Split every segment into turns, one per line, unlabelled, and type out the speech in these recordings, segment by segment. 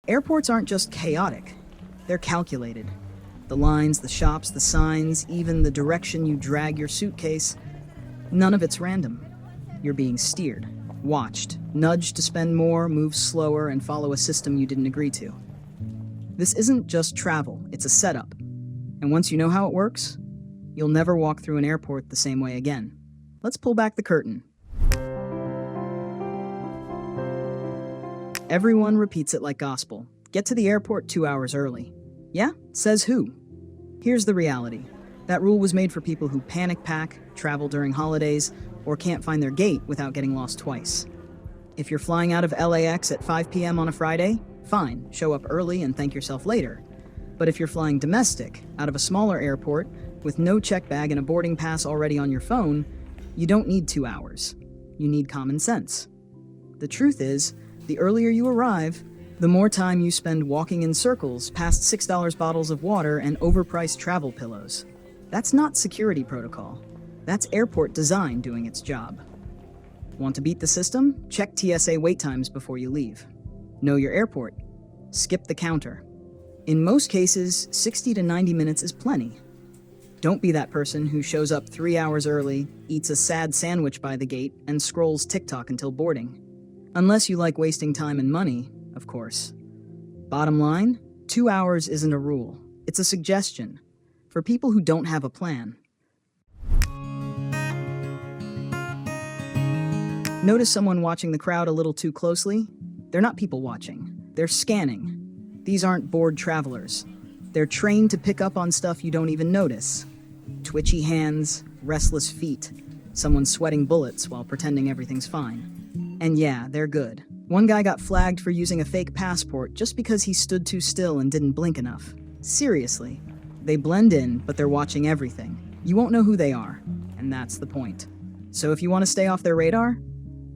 Airports aren't just chaotic, they're calculated. The lines, the shops, the signs, even the direction you drag your suitcase, none of it's random. You're being steered, watched, nudged to spend more, move slower, and follow a system you didn't agree to. This isn't just travel, it's a setup. And once you know how it works, you'll never walk through an airport the same way again. Let's pull back the curtain. Everyone repeats it like gospel. Get to the airport 2 hours early. Yeah? Says who? Here's the reality. That rule was made for people who panic pack, travel during holidays, or can't find their gate without getting lost twice. If you're flying out of LAX at 5 p.m. on a Friday, fine, show up early and thank yourself later. But if you're flying domestic, out of a smaller airport, with no check bag and a boarding pass already on your phone, you don't need 2 hours. You need common sense. The truth is, the earlier you arrive, the more time you spend walking in circles past $6 bottles of water and overpriced travel pillows. That's not security protocol. That's airport design doing its job. Want to beat the system? Check TSA wait times before you leave. Know your airport. Skip the counter. In most cases, 60 to 90 minutes is plenty. Don't be that person who shows up 3 hours early, eats a sad sandwich by the gate, and scrolls TikTok until boarding. Unless you like wasting time and money, of course. Bottom line, 2 hours isn't a rule. It's a suggestion for people who don't have a plan. Notice someone watching the crowd a little too closely? They're not people watching. They're scanning. These aren't bored travelers. They're trained to pick up on stuff you don't even notice. Twitchy hands, restless feet, someone sweating bullets while pretending everything's fine. And yeah, they're good. One guy got flagged for using a fake passport just because he stood too still and didn't blink enough. Seriously. They blend in, but they're watching everything. You won't know who they are, and that's the point. So if you want to stay off their radar,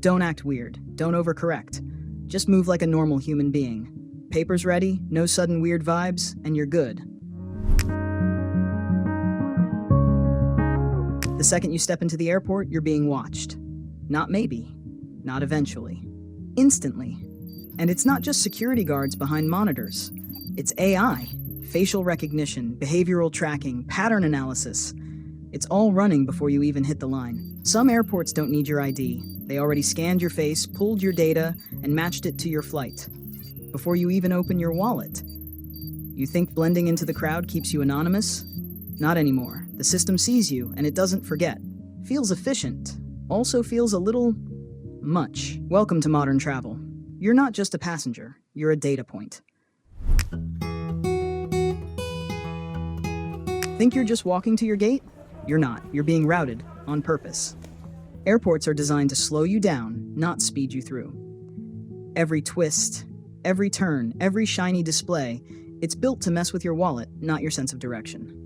don't act weird, don't overcorrect. Just move like a normal human being. Papers ready, no sudden weird vibes, and you're good. The second you step into the airport, you're being watched. Not maybe. Not eventually. Instantly. And it's not just security guards behind monitors. It's AI, facial recognition, behavioral tracking, pattern analysis. It's all running before you even hit the line. Some airports don't need your ID. They already scanned your face, pulled your data, and matched it to your flight before you even open your wallet. You think blending into the crowd keeps you anonymous? Not anymore. The system sees you, and it doesn't forget. Feels efficient. Also feels a little much. Welcome to modern travel. You're not just a passenger, you're a data point. Think you're just walking to your gate? You're not. You're being routed, on purpose. Airports are designed to slow you down, not speed you through. Every twist, every turn, every shiny display, it's built to mess with your wallet, not your sense of direction.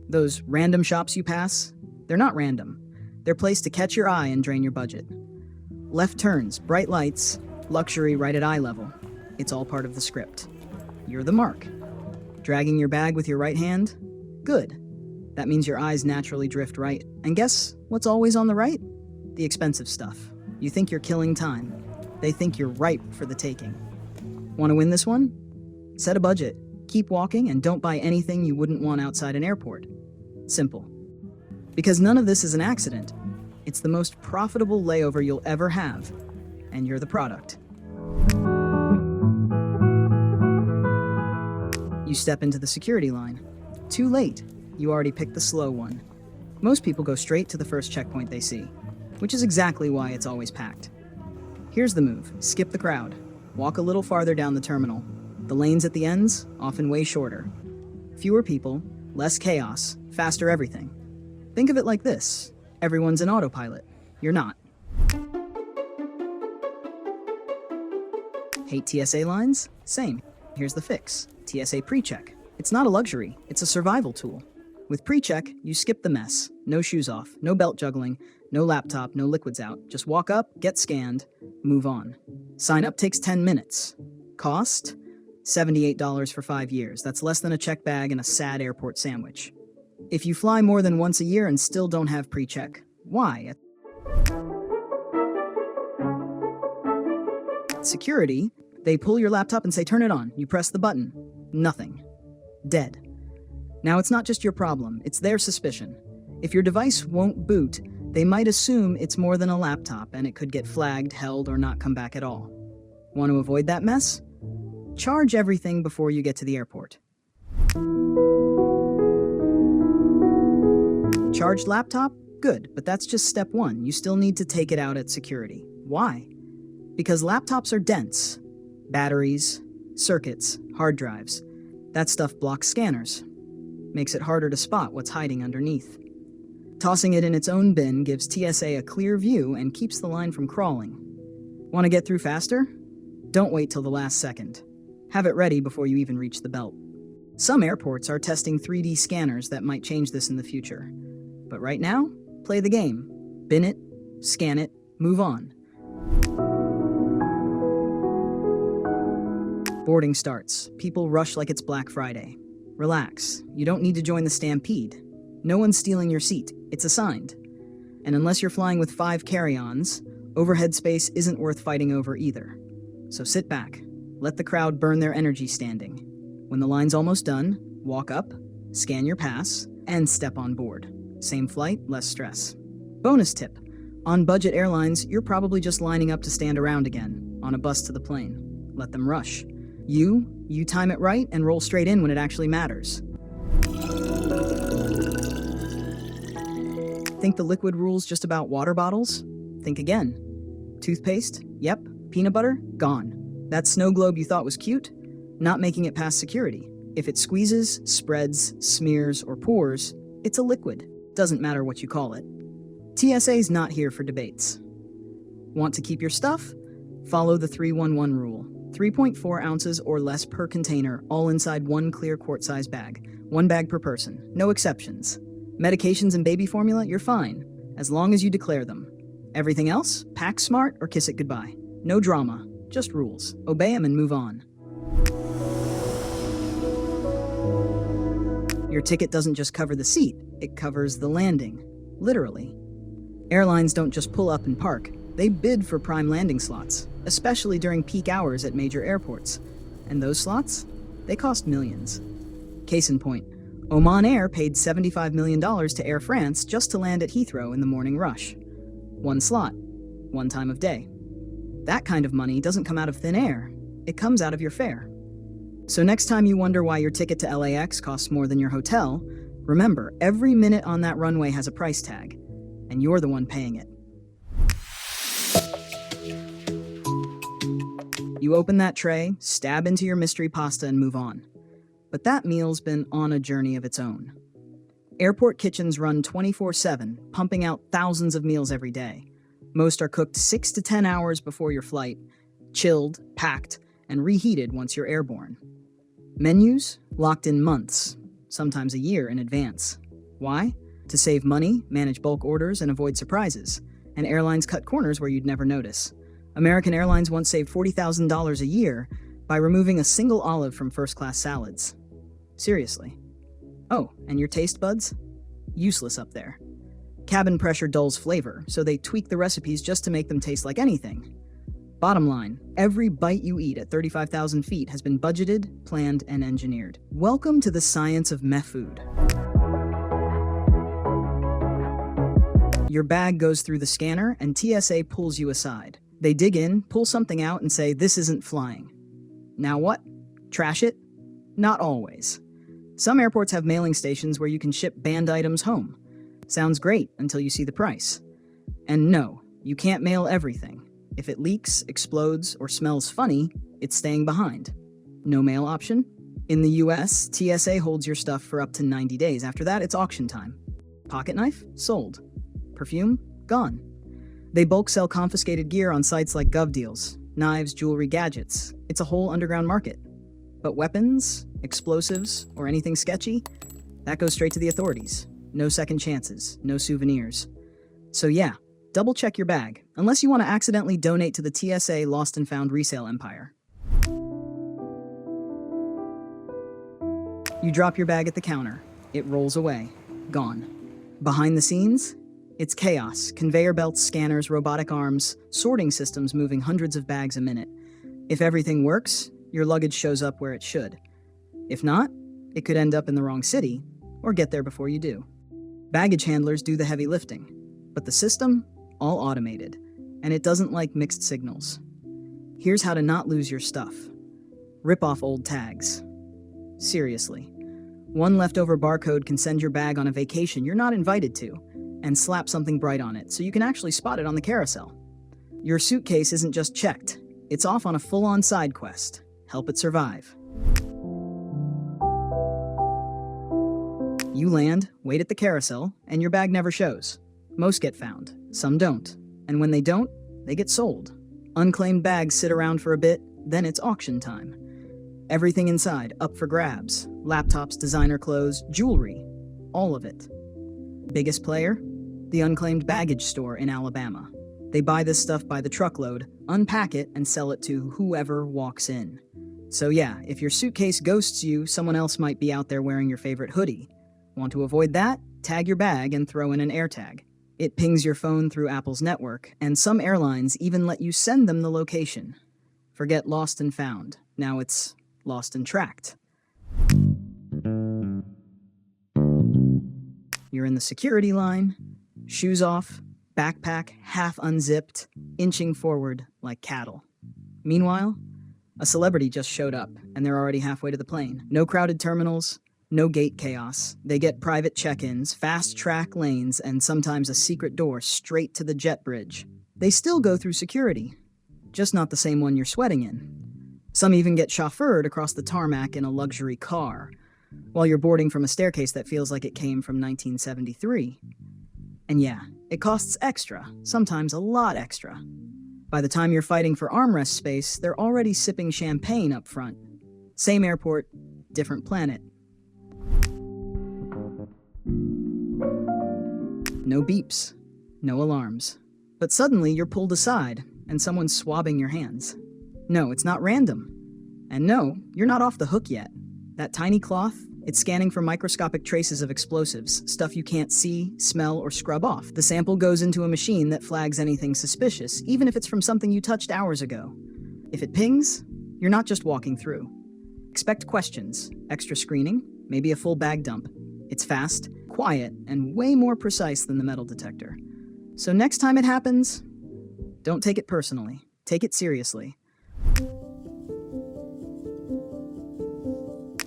Those random shops you pass, they're not random. They're placed to catch your eye and drain your budget. Left turns, bright lights, luxury right at eye level. It's all part of the script. You're the mark. Dragging your bag with your right hand? Good. That means your eyes naturally drift right. And guess what's always on the right? The expensive stuff. You think you're killing time. They think you're ripe for the taking. Want to win this one? Set a budget, keep walking, and don't buy anything you wouldn't want outside an airport. Simple. Because none of this is an accident. It's the most profitable layover you'll ever have, and you're the product. You step into the security line. Too late. You already picked the slow one. Most people go straight to the first checkpoint they see, which is exactly why it's always packed. Here's the move. Skip the crowd. Walk a little farther down the terminal. The lanes at the ends, often way shorter. Fewer people, less chaos, faster everything. Think of it like this. Everyone's an autopilot. You're not. Hate TSA lines? Same. Here's the fix. TSA precheck. It's not a luxury, it's a survival tool. With precheck, you skip the mess. No shoes off, no belt juggling, no laptop, no liquids out. Just walk up, get scanned, move on. Sign up takes 10 minutes. Cost? $78 for 5 years. That's less than a check bag and a sad airport sandwich. If you fly more than once a year and still don't have precheck, why? Security, They pull your laptop and say, turn it on. You press the button. Nothing. Dead. Now, it's not just your problem, it's their suspicion. If your device won't boot, they might assume it's more than a laptop and it could get flagged, held, or not come back at all. Want to avoid that mess? Charge everything before you get to the airport. Charged laptop? Good, but that's just step one. You still need to take it out at security. Why? Because laptops are dense. Batteries, circuits, hard drives. That stuff blocks scanners. Makes it harder to spot what's hiding underneath. Tossing it in its own bin gives TSA a clear view and keeps the line from crawling. Want to get through faster? Don't wait till the last second. Have it ready before you even reach the belt. Some airports are testing 3D scanners that might change this in the future. But right now, play the game. Bin it, scan it, move on. Boarding starts. People rush like it's Black Friday. Relax. You don't need to join the stampede. No one's stealing your seat. It's assigned. And unless you're flying with 5 carry-ons, overhead space isn't worth fighting over either. So sit back. Let the crowd burn their energy standing. When the line's almost done, walk up, scan your pass, and step on board. Same flight, less stress. Bonus tip. On budget airlines, you're probably just lining up to stand around again, on a bus to the plane. Let them rush. You time it right and roll straight in when it actually matters. Think the liquid rule's just about water bottles? Think again. Toothpaste? Yep. Peanut butter? Gone. That snow globe you thought was cute? Not making it past security. If it squeezes, spreads, smears, or pours, it's a liquid. Doesn't matter what you call it. TSA's not here for debates. Want to keep your stuff? Follow the 311 rule. 3.4 ounces or less per container, all inside one clear quart-size bag. 1 bag per person. No exceptions. Medications and baby formula, you're fine, as long as you declare them. Everything else, pack smart or kiss it goodbye. No drama, just rules. Obey them and move on. Your ticket doesn't just cover the seat, it covers the landing. Literally. Airlines don't just pull up and park, they bid for prime landing slots, especially during peak hours at major airports. And those slots? They cost millions. Case in point, Oman Air paid $75 million to Air France just to land at Heathrow in the morning rush. 1 slot, 1 time of day. That kind of money doesn't come out of thin air, it comes out of your fare. So next time you wonder why your ticket to LAX costs more than your hotel, remember, every minute on that runway has a price tag, and you're the one paying it. You open that tray, stab into your mystery pasta, and move on. But that meal's been on a journey of its own. Airport kitchens run 24/7, pumping out thousands of meals every day. Most are cooked 6 to 10 hours before your flight, chilled, packed, and reheated once you're airborne. Menus locked in months, sometimes a year in advance. Why? To save money, manage bulk orders, and avoid surprises. And airlines cut corners where you'd never notice. American Airlines once saved $40,000 a year by removing a single olive from first-class salads. Seriously. Oh, and your taste buds? Useless up there. Cabin pressure dulls flavor, so they tweak the recipes just to make them taste like anything. Bottom line, every bite you eat at 35,000 feet has been budgeted, planned, and engineered. Welcome to the science of meh food. Your bag goes through the scanner, and TSA pulls you aside. They dig in, pull something out, and say, "This isn't flying." Now what? Trash it? Not always. Some airports have mailing stations where you can ship banned items home. Sounds great until you see the price. And no, you can't mail everything. If it leaks, explodes, or smells funny, it's staying behind. No mail option? In the US, TSA holds your stuff for up to 90 days. After that, it's auction time. Pocket knife? Sold. Perfume? Gone. They bulk sell confiscated gear on sites like GovDeals. Knives, jewelry, gadgets. It's a whole underground market. But weapons, explosives, or anything sketchy? That goes straight to the authorities. No second chances, no souvenirs. So yeah, double check your bag, unless you want to accidentally donate to the TSA Lost and Found resale empire. You drop your bag at the counter. It rolls away. Gone. Behind the scenes? It's chaos. Conveyor belts, scanners, robotic arms, sorting systems moving hundreds of bags a minute. If everything works, your luggage shows up where it should. If not, it could end up in the wrong city or get there before you do. Baggage handlers do the heavy lifting, but the system, all automated, and it doesn't like mixed signals. Here's how to not lose your stuff. Rip off old tags. Seriously. One leftover barcode can send your bag on a vacation you're not invited to, and slap something bright on it so you can actually spot it on the carousel. Your suitcase isn't just checked, it's off on a full-on side quest. Help it survive. You land, wait at the carousel, and your bag never shows. Most get found, some don't. And when they don't, they get sold. Unclaimed bags sit around for a bit, then it's auction time. Everything inside up for grabs. Laptops, designer clothes, jewelry. All of it. Biggest player? The unclaimed baggage store in Alabama. They buy this stuff by the truckload, unpack it, and sell it to whoever walks in. So yeah, if your suitcase ghosts you, someone else might be out there wearing your favorite hoodie. Want to avoid that? Tag your bag and throw in an AirTag. It pings your phone through Apple's network, and some airlines even let you send them the location. Forget lost and found. Now it's lost and tracked. You're in the security line, shoes off, backpack half unzipped, inching forward like cattle. Meanwhile, a celebrity just showed up, and they're already halfway to the plane. No crowded terminals, no gate chaos. They get private check-ins, fast-track lanes, and sometimes a secret door straight to the jet bridge. They still go through security, just not the same one you're sweating in. Some even get chauffeured across the tarmac in a luxury car, while you're boarding from a staircase that feels like it came from 1973. And yeah, it costs extra, sometimes a lot extra. By the time you're fighting for armrest space, they're already sipping champagne up front. Same airport, different planet. No beeps, no alarms. But suddenly you're pulled aside, and someone's swabbing your hands. No, it's not random. And no, you're not off the hook yet. That tiny cloth, it's scanning for microscopic traces of explosives, stuff you can't see, smell, or scrub off. The sample goes into a machine that flags anything suspicious, even if it's from something you touched hours ago. If it pings, you're not just walking through. Expect questions, extra screening, maybe a full bag dump. It's fast, quiet, and way more precise than the metal detector. So next time it happens, don't take it personally. Take it seriously.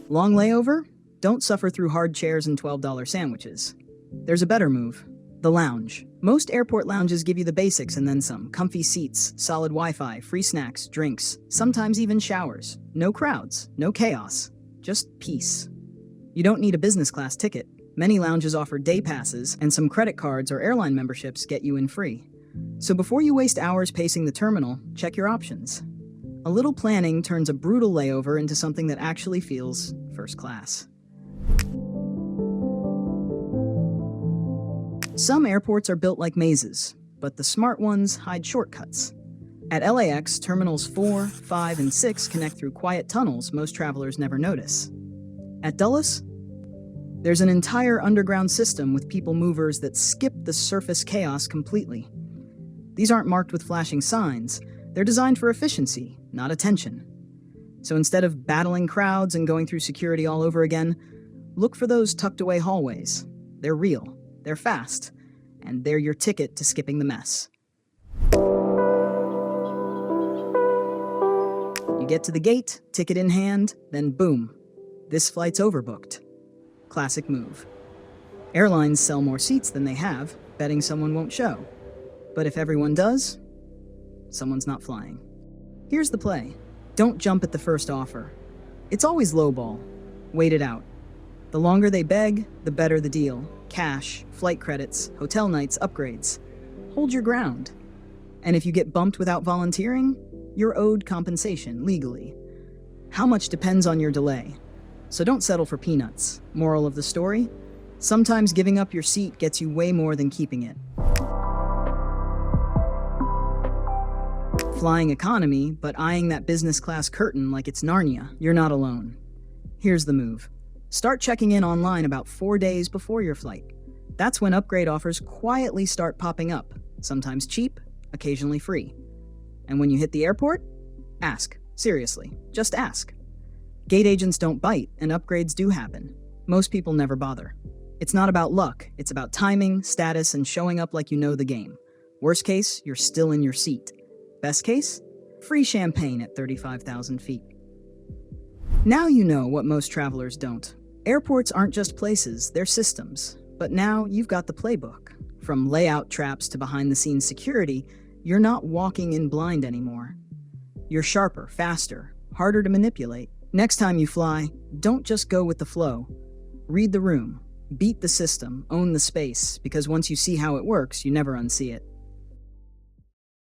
Long layover? Don't suffer through hard chairs and $12 sandwiches. There's a better move. The lounge. Most airport lounges give you the basics and then some. Comfy seats, solid Wi-Fi, free snacks, drinks, sometimes even showers. No crowds, no chaos, just peace. You don't need a business class ticket. Many lounges offer day passes, and some credit cards or airline memberships get you in free. So before you waste hours pacing the terminal, check your options. A little planning turns a brutal layover into something that actually feels first class. Some airports are built like mazes, but the smart ones hide shortcuts. At LAX, terminals 4, 5, and 6 connect through quiet tunnels most travelers never notice. At Dulles, there's an entire underground system with people movers that skip the surface chaos completely. These aren't marked with flashing signs. They're designed for efficiency, not attention. So instead of battling crowds and going through security all over again, look for those tucked away hallways. They're real, they're fast, and they're your ticket to skipping the mess. You get to the gate, ticket in hand, then boom, this flight's overbooked. Classic move. Airlines sell more seats than they have, betting someone won't show. But if everyone does, someone's not flying. Here's the play. Don't jump at the first offer. It's always lowball. Wait it out. The longer they beg, the better the deal. Cash, flight credits, hotel nights, upgrades. Hold your ground. And if you get bumped without volunteering, you're owed compensation legally. How much depends on your delay. So don't settle for peanuts. Moral of the story? Sometimes giving up your seat gets you way more than keeping it. Flying economy, but eyeing that business class curtain like it's Narnia, you're not alone. Here's the move. Start checking in online about 4 days before your flight. That's when upgrade offers quietly start popping up, sometimes cheap, occasionally free. And when you hit the airport, ask, Seriously, just ask. Gate agents don't bite, and upgrades do happen. Most people never bother. It's not about luck, it's about timing, status, and showing up like you know the game. Worst case, you're still in your seat. Best case? Free champagne at 35,000 feet. Now you know what most travelers don't. Airports aren't just places, they're systems. But now you've got the playbook. From layout traps to behind-the-scenes security, you're not walking in blind anymore. You're sharper, faster, harder to manipulate. Next time you fly, don't just go with the flow. Read the room, beat the system, own the space, because once you see how it works, you never unsee it.